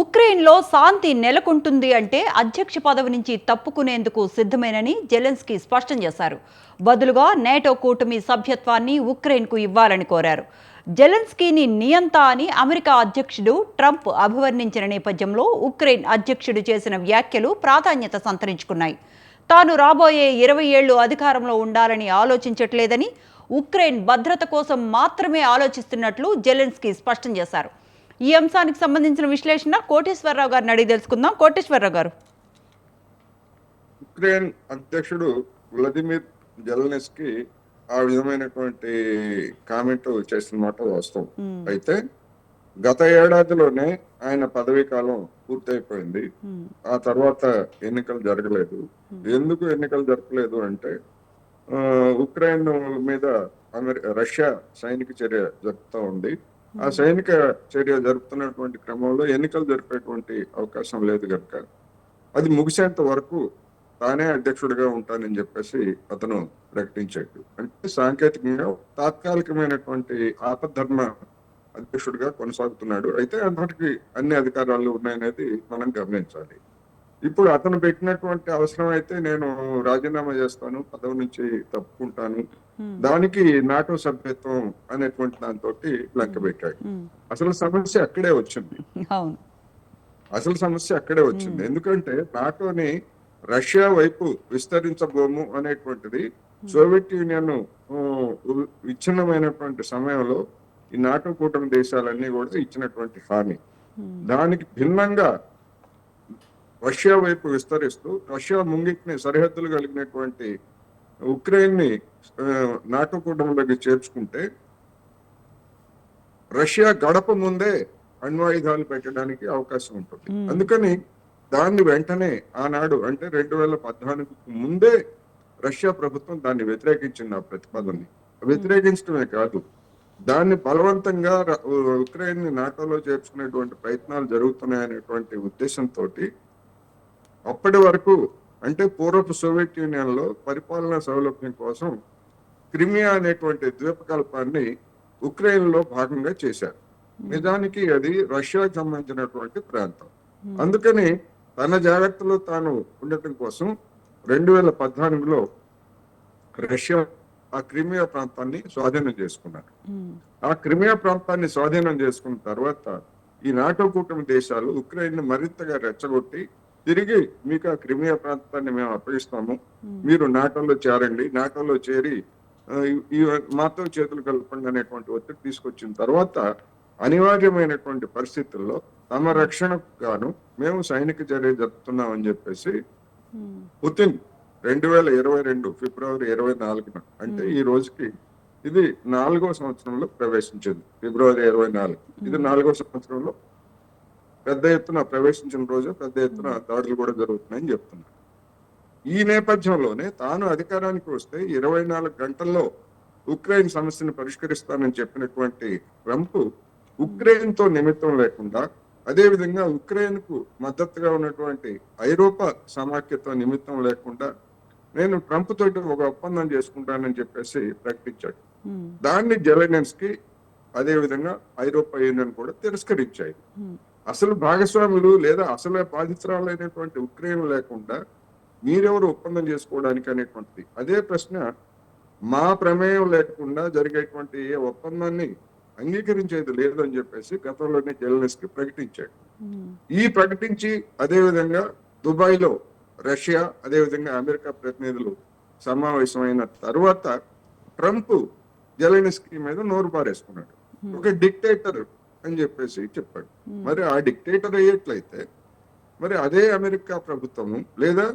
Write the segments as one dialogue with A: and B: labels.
A: ఉక్రెయిన్లో శాంతి నెలకొంటుంది అంటే అధ్యక్ష పదవి నుంచి తప్పుకునేందుకు సిద్ధమేనని జెలెన్స్కీ స్పష్టం చేశారు. బదులుగా నేటో కూటమి సభ్యత్వాన్ని ఉక్రెయిన్కు ఇవ్వాలని కోరారు. జెలెన్స్కీని నియంత అని అమెరికా అధ్యక్షుడు ట్రంప్ అభివర్ణించిన నేపథ్యంలో ఉక్రెయిన్ అధ్యక్షుడు చేసిన వ్యాఖ్యలు ప్రాధాన్యత సంతరించుకున్నాయి. తాను రాబోయే 20 ఏళ్లు అధికారంలో ఉండాలని ఆలోచించట్లేదని, ఉక్రెయిన్ భద్రత కోసం మాత్రమే ఆలోచిస్తున్నట్లు జెలెన్స్కీ స్పష్టం చేశారు. ఈ అంశానికి సంబంధించిన విశ్లేషణ కోటేశ్వరరావు గారిని అడిగి తెలుసుకుందాం. కోటేశ్వరరావు గారు,
B: ఉక్రెయిన్ అధ్యక్షుడు వ్లాదిమిర్ జెలెన్స్కీ ఆ విధమైనటువంటి కామెంట్ చేసిన మాట వాస్తవం. అయితే గత ఏడాదిలోనే ఆయన పదవీ కాలం పూర్తయిపోయింది. ఆ తర్వాత ఎన్నికలు జరగలేదు. ఎందుకు ఎన్నికలు జరగలేదు అంటే ఉక్రెయిన్ మీద రష్యా సైనిక చర్య జరుపుతూ ఉంది. ఆ సైనిక చర్య జరుపుతున్నటువంటి క్రమంలో ఎన్నికలు జరిపేటువంటి అవకాశం లేదు కనుక అది ముగిసేంత వరకు తానే అధ్యక్షుడిగా ఉంటానని చెప్పేసి అతను ప్రకటించాడు. అంటే సాంకేతికంగా తాత్కాలికమైనటువంటి ఆపద్ధర్మ అధ్యక్షుడిగా కొనసాగుతున్నాడు. అయితే అతనికి అన్ని అధికారాలు ఉన్నాయనేది మనం గమనించాలి. ఇప్పుడు అతను పెట్టినటువంటి అవసరం అయితే నేను రాజీనామా చేస్తాను, పదవి నుంచి తప్పుకుంటాను, దానికి నాటో సభ్యత్వం అనేటువంటి దాంతో లెక్క పెట్టాడు. అసలు సమస్య అక్కడే వచ్చింది. ఎందుకంటే నాటోని రష్యా వైపు విస్తరించబోము అనేటువంటిది సోవియట్ యూనియన్ విచ్ఛిన్నమైనటువంటి సమయంలో ఈ నాటో కూటమి దేశాలన్నీ కూడా ఇచ్చినటువంటి హామీ. దానికి భిన్నంగా రష్యా వైపు విస్తరిస్తూ రష్యా ముంగిటిని సరిహద్దులు కలిగినటువంటి ఉక్రెయిన్ ని నాటో కూటమిలోకి చేర్చుకుంటే రష్యా గడప ముందే అణ్వాయుధాలు పెట్టడానికి అవకాశం ఉంటుంది. అందుకని దాన్ని వెంటనే ఆనాడు అంటే 2014 ముందే రష్యా ప్రభుత్వం దాన్ని వ్యతిరేకించింది. ఆ ప్రతిపాదనని వ్యతిరేకించడమే కాదు, దాన్ని బలవంతంగా ఉక్రెయిన్ ని నాటోలో చేర్చుకునేటువంటి ప్రయత్నాలు జరుగుతున్నాయనేటువంటి ఉద్దేశంతో అప్పటి వరకు అంటే పూర్వపు సోవియట్ యూనియన్ లో పరిపాలనా సౌలభ్యం కోసం క్రిమియా అనేటువంటి ద్వీపకల్పాన్ని ఉక్రెయిన్ లో భాగంగా చేశారు. నిజానికి అది రష్యాకు సంబంధించినటువంటి ప్రాంతం. అందుకని తన జాగ్రత్తలో తాను ఉండటం కోసం 2014లో రష్యా ఆ క్రిమియా ప్రాంతాన్ని స్వాధీనం చేసుకున్నారు. ఆ క్రిమియా ప్రాంతాన్ని స్వాధీనం చేసుకున్న తర్వాత ఈ నాటో కూటమి దేశాలు ఉక్రెయిన్ ని మరింతగా రెచ్చగొట్టి తిరిగి మీకు ఆ క్రిమియా ప్రాంతాన్ని మేము అప్పగిస్తాము, మీరు నాటోలో చేరండి, నాటోలో చేరి మాతో చేతులు కలపండి అనేటువంటి ఒత్తిడి తీసుకొచ్చిన తర్వాత అనివార్యమైనటువంటి పరిస్థితుల్లో తమ రక్షణకు గాను మేము సైనిక చర్య జరుపుతున్నామని చెప్పేసి పుతిన్ 2022 ఫిబ్రవరి 24న అంటే ఈ రోజుకి ఇది 4వ సంవత్సరంలో ప్రవేశించింది. ఫిబ్రవరి 24 ఇది 4వ సంవత్సరంలో పెద్ద ఎత్తున ప్రవేశించిన రోజు పెద్ద ఎత్తున దాడులు కూడా జరుగుతున్నాయని చెప్తున్నారు. ఈ నేపథ్యంలోనే తాను అధికారానికి వస్తే 24 గంటల్లో ఉక్రెయిన్ సమస్యను పరిష్కరిస్తానని చెప్పినటువంటి ట్రంప్ ఉక్రెయిన్ తో నిమిత్తం లేకుండా అదేవిధంగా ఉక్రెయిన్ కు మద్దతుగా ఉన్నటువంటి ఐరోపా సమాఖ్యతో నిమిత్తం లేకుండా నేను ట్రంప్ తోటి ఒక ఒప్పందం చేసుకుంటానని చెప్పేసి ప్రకటించాడు. దాన్ని జెలెన్స్కీ అదేవిధంగా ఐరోపా యూనియన్ కూడా తిరస్కరించాయి. అసలు భాగస్వాములు లేదా అసలు బాధితురాలైనటువంటి ఉక్రెయిన్ లేకుండా మీరెవరు ఒప్పందం చేసుకోవడానికి అనేటువంటిది అదే ప్రశ్న. మా ప్రమేయం లేకుండా జరిగేటువంటి ఏ ఒప్పందాన్ని అంగీకరించేది లేదు అని చెప్పేసి గతంలోనే జెలెన్స్కీ ప్రకటించాడు. ఈ ప్రకటించి అదేవిధంగా దుబాయ్ లో రష్యా అదేవిధంగా అమెరికా ప్రతినిధులు సమావేశమైన తర్వాత ట్రంప్ జెలెన్స్కీ మీద నోరు పారేసుకున్నాడు. ఒక డిక్టేటర్ అని చెప్పేసి చెప్పాడు. మరి ఆ డిక్టేటర్ అయ్యేట్లయితే మరి అదే అమెరికా ప్రభుత్వము లేదా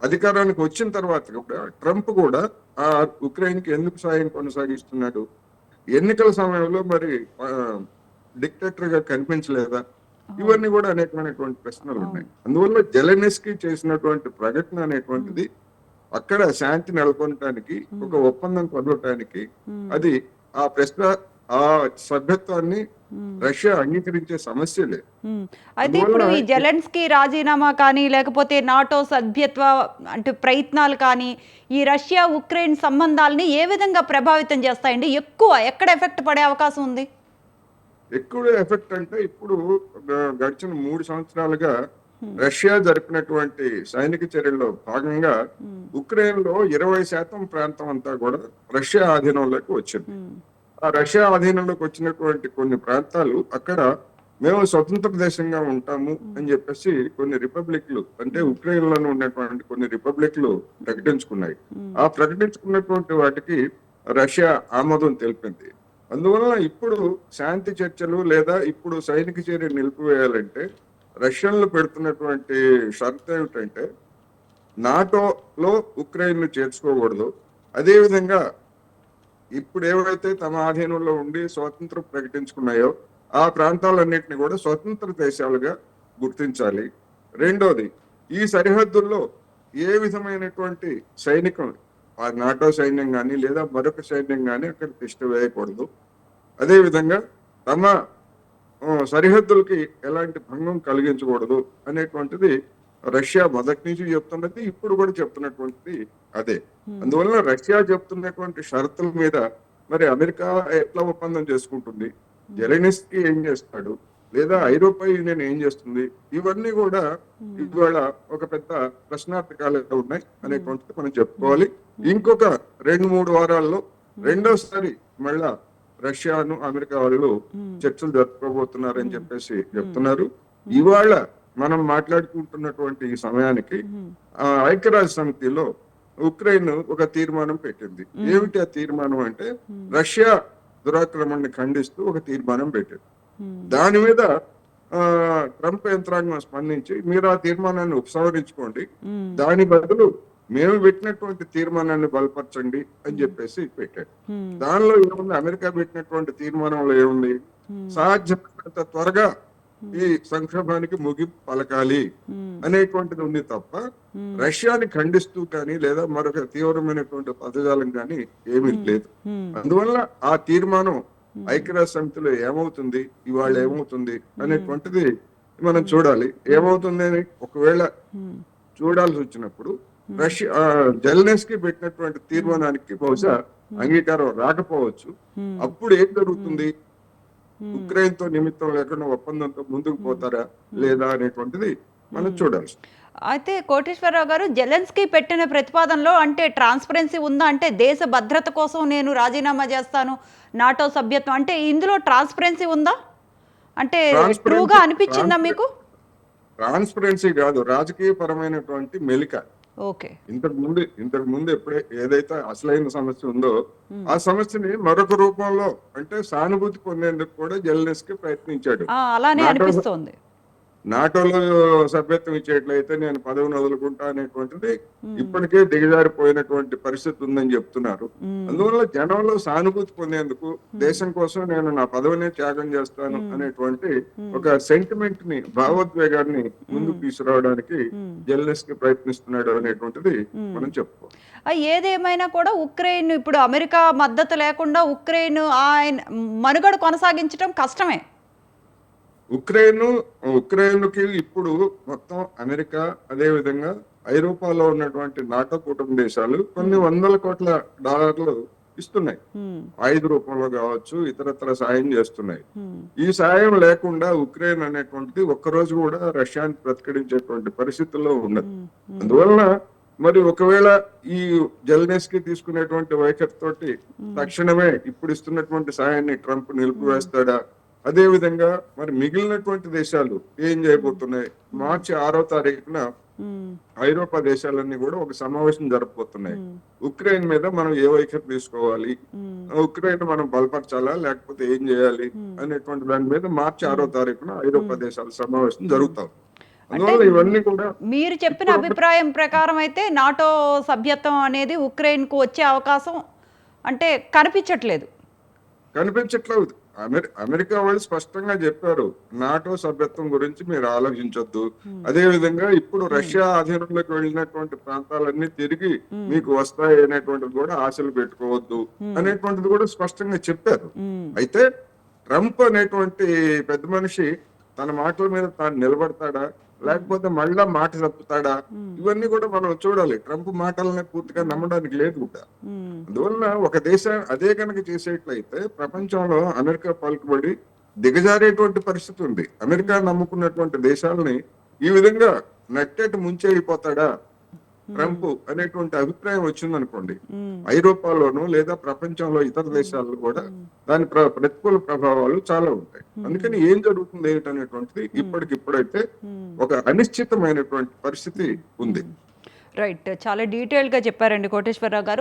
B: అధికారానికి వచ్చిన తర్వాత కూడా ట్రంప్ కూడా ఆ ఉక్రెయిన్ కి ఎందుకు సాయం కొనసాగిస్తున్నాడు? ఎన్నికల సమయంలో మరి డిక్టేటర్ గా కనిపించలేదా? ఇవన్నీ కూడా అనేకమైనటువంటి ప్రశ్నలు ఉన్నాయి. అందువల్ల జెలెన్స్కీ చేసినటువంటి ప్రకటన అనేటువంటిది అక్కడ శాంతి నెలకొనటానికి ఒక ఒప్పందం పొందటానికి అది ఆ ప్రశ్న ఆ సభ్యత్వాన్ని రష్యా అంగీకరించే సమస్య లేదు.
A: అయితే ఇప్పుడు ఈ జెలెన్స్కీ రాజీనామా కానీ లేకపోతే నాటో సభ్యత్వ అంటే ప్రయత్నాలు కానీ ఈ రష్యా ఉక్రెయిన్ సంబంధాలని ఏ విధంగా ప్రభావితం చేస్తాయండి? ఎక్కువ ఎక్కడ ఎఫెక్ట్ పడే అవకాశం ఉంది?
B: ఎక్కువ ఎఫెక్ట్ అంటే ఇప్పుడు గడిచిన 3 సంవత్సరాలుగా రష్యా జరిపినటువంటి సైనిక చర్యల్లో భాగంగా ఉక్రెయిన్ లో 20% ప్రాంతం అంతా కూడా రష్యా ఆధీనంలోకి వచ్చింది. ఆ రష్యా ఆధీనంలోకి వచ్చినటువంటి కొన్ని ప్రాంతాలు అక్కడ మేము స్వతంత్ర దేశంగా ఉంటాము అని చెప్పేసి కొన్ని రిపబ్లిక్లు అంటే ఉక్రెయిన్ లోనే ఉన్నటువంటి కొన్ని రిపబ్లిక్లు ప్రకటించుకున్నాయి. ఆ ప్రకటించుకున్నటువంటి వాటికి రష్యా ఆమోదం తెలిపింది. అందువలన ఇప్పుడు శాంతి చర్చలు లేదా ఇప్పుడు సైనిక చర్య నిలిపివేయాలంటే రష్యన్లు పెడుతున్నటువంటి షరతు ఏమిటంటే నాటోలో ఉక్రెయిన్ ను చేర్చుకోకూడదు. అదేవిధంగా ఇప్పుడు ఏవైతే తమ ఆధీనంలో ఉండి స్వాతంత్రం ప్రకటించుకున్నాయో ఆ ప్రాంతాలన్నింటినీ కూడా స్వతంత్ర దేశాలుగా గుర్తించాలి. రెండోది, ఈ సరిహద్దుల్లో ఏ విధమైనటువంటి సైనికం ఆ నాటో సైన్యం కానీ లేదా మరొక సైన్యం కానీ అక్కడ తిష్ట వేయకూడదు. అదేవిధంగా తమ సరిహద్దులకి ఎలాంటి భంగం కలిగించకూడదు అనేటువంటిది రష్యా మొదటి నుంచి చెప్తున్నది, ఇప్పుడు కూడా చెప్తున్నటువంటిది అదే. అందువలన రష్యా చెప్తున్నటువంటి షరతుల మీద మరి అమెరికా ఎట్లా ఒప్పందం చేసుకుంటుంది, జెలెన్స్కీ ఏం చేస్తాడు, లేదా ఐరోపా యూనియన్ ఏం చేస్తుంది, ఇవన్నీ కూడా ఇవాళ ఒక పెద్ద ప్రశ్నార్థకాలుగా ఉన్నాయి అనేటువంటిది మనం చెప్పుకోవాలి. ఇంకొక 2-3 వారాల్లో రెండోసారి మళ్ళా రష్యాను అమెరికా వాళ్ళు చర్చలు జరుపుకోబోతున్నారని చెప్పేసి చెప్తున్నారు. ఇవాళ మనం మాట్లాడుకుంటున్నటువంటి ఈ సమయానికి ఐక్యరాజ్య సమితిలో ఉక్రెయిన్ ఒక తీర్మానం పెట్టింది. ఏమిటి ఆ తీర్మానం అంటే రష్యా దురాక్రమణని ఖండిస్తూ ఒక తీర్మానం పెట్టింది. దాని మీద ట్రంప్ యంత్రాంగం స్పందించి మీరు ఆ తీర్మానాన్ని ఉపసంహరించుకోండి, దాని బదులు మేము పెట్టినటువంటి తీర్మానాన్ని బలపరచండి అని చెప్పేసి పెట్టాడు. దానిలో ఏముంది, అమెరికా పెట్టినటువంటి తీర్మానంలో ఏముంది, సాధ్యమైనంత త్వరగా ఈ సంక్షోభానికి ముగింపు పలకాలి అనేటువంటిది ఉంది తప్ప రష్యాని ఖండిస్తూ కానీ లేదా మరొక తీవ్రమైనటువంటి పదజాలం కానీ ఏమీ లేదు. అందువల్ల ఆ తీర్మానం ఐక్యరాజ్య సమితిలో ఏమవుతుంది, ఇవాళ ఏమవుతుంది అనేటువంటిది మనం చూడాలి. ఏమవుతుంది అని ఒకవేళ చూడాల్సి వచ్చినప్పుడు రష్యా జెలెన్స్కీ పెట్టినటువంటి తీర్మానానికి బహుశా అంగీకారం రాకపోవచ్చు. అప్పుడు ఏం జరుగుతుంది, ఉక్రెయిన్ తో నిమిత్తం లేకుండా ఒప్పందంతో ముందుకు పోతారా లేదా అనేటువంటిది మనం చూడాలి.
A: అయితే కోటేశ్వరరావు గారు, జెలెన్స్కీ పెట్టిన ప్రతిపాదనలో అంటే ట్రాన్స్పరెన్సీ ఉందా, అంటే దేశ భద్రత కోసం నేను రాజీనామా చేస్తాను నాటో సభ్యత్వం, అంటే ఇందులో ట్రాన్స్పరెన్సీ ఉందా, అంటే ట్రూగా అనిపించిందా మీకు?
B: ట్రాన్స్పరెన్సీ కాదు, రాజకీయ పరమైనటువంటి మెలిక.
A: ఓకే,
B: ఇంతకు ముందు ఎప్పుడే ఏదైతే అసలైన సమస్య ఉందో ఆ సమస్యని మరొక రూపంలో అంటే సానుభూతి పొందేందుకు కూడా జెలెన్స్కీ ప్రయత్నించాడు.
A: అలానే అనిపిస్తోంది.
B: నాటోలో సభ్యత్వం ఇచ్చేట్లయితే నేను పదవిని వదులుకుంటా అనేటువంటిది ఇప్పటికే దిగజారిపోయినటువంటి పరిస్థితి ఉందని చెప్తున్నారు. అందువల్ల జనంలో సానుభూతి పొందేందుకు దేశం కోసం నేను నా పదవిని త్యాగం చేస్తాను అనేటువంటి ఒక సెంటిమెంట్ ని, భావోద్వేగాన్ని ముందుకు తీసుకురావడానికి జెలెన్స్కీ ప్రయత్నిస్తున్నాడు అనేటువంటిది మనం చెప్పుకోవాలి.
A: ఏదేమైనా కూడా ఉక్రెయిన్ ఇప్పుడు అమెరికా మద్దతు లేకుండా ఉక్రెయిన్ ఆయన మనుగడ కొనసాగించడం కష్టమే.
B: ఉక్రెయిన్కి ఇప్పుడు మొత్తం అమెరికా, అదే విధంగా ఐరోపాలో ఉన్నటువంటి నాటో కూటమి దేశాలు కొన్ని $100 కోట్ల ఇస్తున్నాయి. ఆయుధ రూపంలో కావచ్చు, ఇతరత్ర సాయం చేస్తున్నాయి. ఈ సాయం లేకుండా ఉక్రెయిన్ అనేటువంటిది ఒక్కరోజు కూడా రష్యాని ప్రతిఘటించేటువంటి పరిస్థితుల్లో ఉండదు. అందువలన మరి ఒకవేళ ఈ జెలెన్స్కీ తీసుకునేటువంటి వైఖరితోటి తక్షణమే ఇప్పుడు ఇస్తున్నటువంటి సాయాన్ని ట్రంప్ నిలిపివేస్తాడా, అదే విధంగా మరి మిగిలినటువంటి దేశాలు ఏం చేయబోతున్నాయి, మార్చి 6వ తారీఖున ఐరోపా దేశాలన్నీ కూడా ఒక సమావేశం జరపబోతున్నాయి. ఉక్రెయిన్ మీద మనం ఏ వైఖరి తీసుకోవాలి, ఉక్రెయిన్ మనం బలపరచాలా లేకపోతే ఏం చేయాలి అనేటువంటి దాని మీద మార్చి 6వ తారీఖున ఐరోపా దేశాల సమావేశం జరుగుతాం. అందువల్ల ఇవన్నీ కూడా
A: మీరు చెప్పిన అభిప్రాయం ప్రకారం అయితే నాటో సభ్యత్వం అనేది ఉక్రెయిన్ కు వచ్చే అవకాశం అంటే కనిపించట్లేదు.
B: అమెరికా వాళ్ళు స్పష్టంగా చెప్పారు, నాటో సభ్యత్వం గురించి మీరు ఆలోచించొద్దు, అదే విధంగా ఇప్పుడు రష్యా ఆధీనంలోకి వెళ్ళినటువంటి ప్రాంతాలన్నీ తిరిగి మీకు వస్తాయి అనేటువంటిది కూడా ఆశలు పెట్టుకోవద్దు అనేటువంటిది కూడా స్పష్టంగా చెప్పారు. అయితే ట్రంప్ అనేటువంటి పెద్ద మనిషి తన మాటల మీద తాను నిలబడతాడా లేకపోతే మళ్ళా మాట తప్పుతాడా, ఇవన్నీ కూడా మనం చూడాలి. ట్రంప్ మాటలనే పూర్తిగా నమ్మడానికి లేదు కూడా. అందువల్ల ఒక దేశం అదే కనుక చేసేట్లయితే ప్రపంచంలో అమెరికా పలుకుబడి దిగజారేటువంటి పరిస్థితి ఉంది. అమెరికా నమ్ముకున్నటువంటి దేశాలని ఈ విధంగా నెట్టేటి ముంచెయిపోతాడా ట్రంప్ అనేటువంటి అభిప్రాయం వచ్చిందనుకోండి, ఐరోపాలోను లేదా ప్రపంచంలో ఇతర దేశాల్లో కూడా దాని ప్రతికూల ప్రభావాలు చాలా ఉంటాయి. అందుకని ఏం జరుగుతుంది ఏమిటనేటువంటిది ఇప్పటికిప్పుడైతే ఒక అనిశ్చితమైనటువంటి పరిస్థితి ఉంది.
A: రైట్, చాలా డీటెయిల్గా చెప్పారండి కోటేశ్వరరావు గారు.